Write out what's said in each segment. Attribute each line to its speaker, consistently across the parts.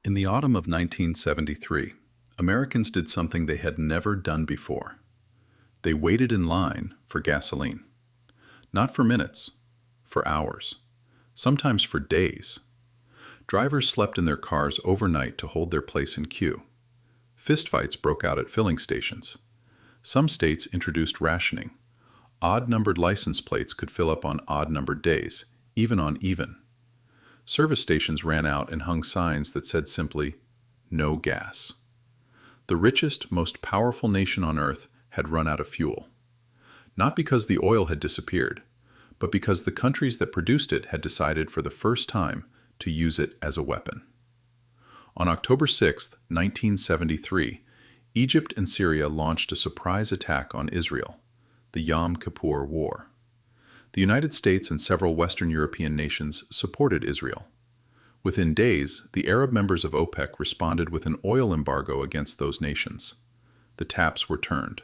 Speaker 1: In the autumn of 1973, Americans did something they had never done before. They waited in line for gasoline. Not for minutes, for hours, sometimes for days. Drivers slept in their cars overnight to hold their place in queue. Fistfights broke out at filling stations. Some states introduced rationing. Odd-numbered license plates could fill up on odd-numbered days, even on even. Service stations ran out and hung signs that said simply, "No gas." The richest, most powerful nation on earth had run out of fuel. Not because the oil had disappeared, but because the countries that produced it had decided for the first time to use it as a weapon. On October 6, 1973, Egypt and Syria launched a surprise attack on Israel, the Yom Kippur War. The United States and several Western European nations supported Israel. Within days, the Arab members of OPEC responded with an oil embargo against those nations. The taps were turned.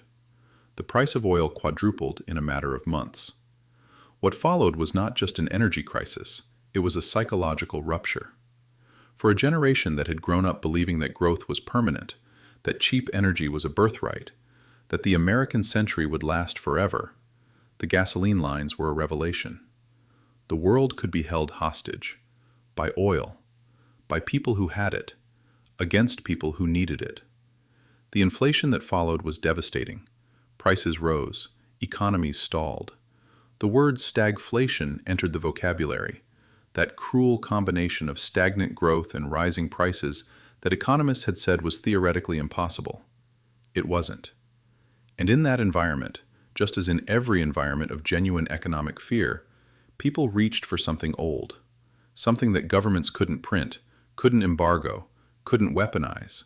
Speaker 1: The price of oil quadrupled in a matter of months. What followed was not just an energy crisis, it was a psychological rupture. For a generation that had grown up believing that growth was permanent, that cheap energy was a birthright, that the American century would last forever, the gasoline lines were a revelation. The world could be held hostage by oil, by people who had it, against people who needed it. The inflation that followed was devastating. Prices rose, economies stalled. The word stagflation entered the vocabulary, that cruel combination of stagnant growth and rising prices that economists had said was theoretically impossible. It wasn't. And in that environment, just as in every environment of genuine economic fear, people reached for something old, something that governments couldn't print, couldn't embargo, couldn't weaponize,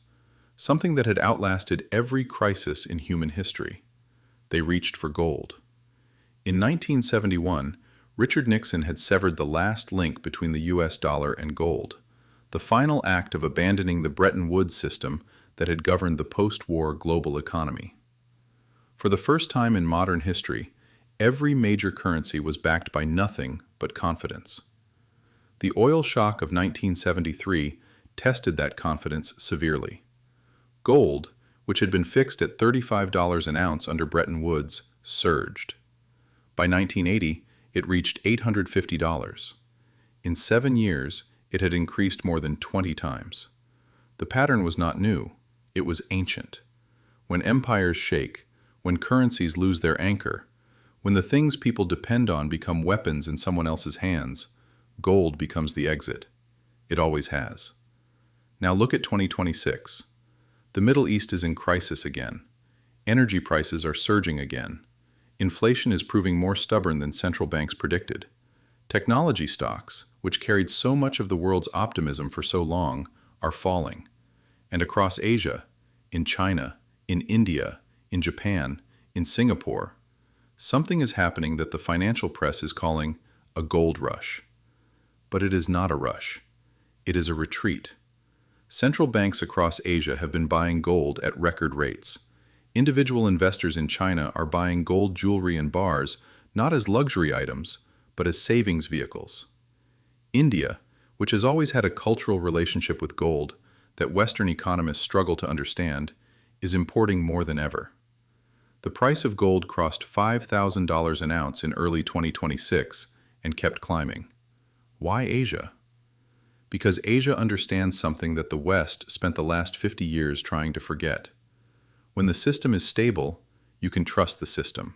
Speaker 1: something that had outlasted every crisis in human history. They reached for gold. In 1971, Richard Nixon had severed the last link between the US dollar and gold, the final act of abandoning the Bretton Woods system that had governed the post-war global economy. For the first time in modern history, every major currency was backed by nothing but confidence. The oil shock of 1973 tested that confidence severely. Gold, which had been fixed at $35 an ounce under Bretton Woods, surged. By 1980, it reached $850. In 7 years, it had increased more than 20 times. The pattern was not new, it was ancient. When empires shake, when currencies lose their anchor, when the things people depend on become weapons in someone else's hands, gold becomes the exit. It always has. Now look at 2026. The Middle East is in crisis again. Energy prices are surging again. Inflation is proving more stubborn than central banks predicted. Technology stocks, which carried so much of the world's optimism for so long, are falling. And across Asia, in China, in India, in Japan, in Singapore, something is happening that the financial press is calling a gold rush. But it is not a rush. It is a retreat. Central banks across Asia have been buying gold at record rates. Individual investors in China are buying gold jewelry and bars not as luxury items, but as savings vehicles. India, which has always had a cultural relationship with gold that Western economists struggle to understand, is importing more than ever. The price of gold crossed $5,000 an ounce in early 2026 and kept climbing. Why Asia? Because Asia understands something that the West spent the last 50 years trying to forget. When the system is stable, you can trust the system.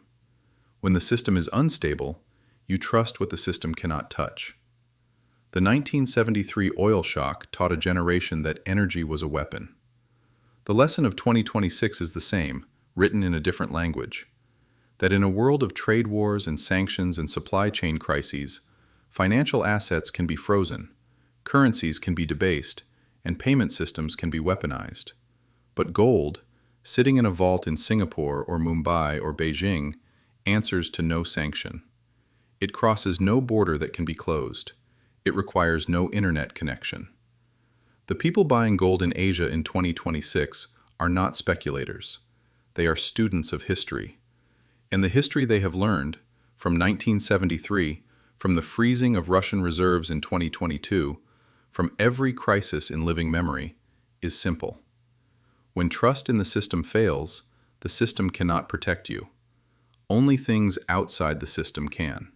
Speaker 1: When the system is unstable, you trust what the system cannot touch. The 1973 oil shock taught a generation that energy was a weapon. The lesson of 2026 is the same, written in a different language. That in a world of trade wars and sanctions and supply chain crises, financial assets can be frozen, currencies can be debased, and payment systems can be weaponized. But gold, sitting in a vault in Singapore or Mumbai or Beijing, answers to no sanction. It crosses no border that can be closed. It requires no internet connection. The people buying gold in Asia in 2026 are not speculators. They are students of history. And the history they have learned, from 1973, from the freezing of Russian reserves in 2022, from every crisis in living memory is simple. When trust in the system fails, the system cannot protect you. Only things outside the system can.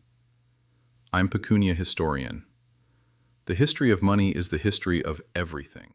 Speaker 1: I'm Pecunia historian. The history of money is the history of everything.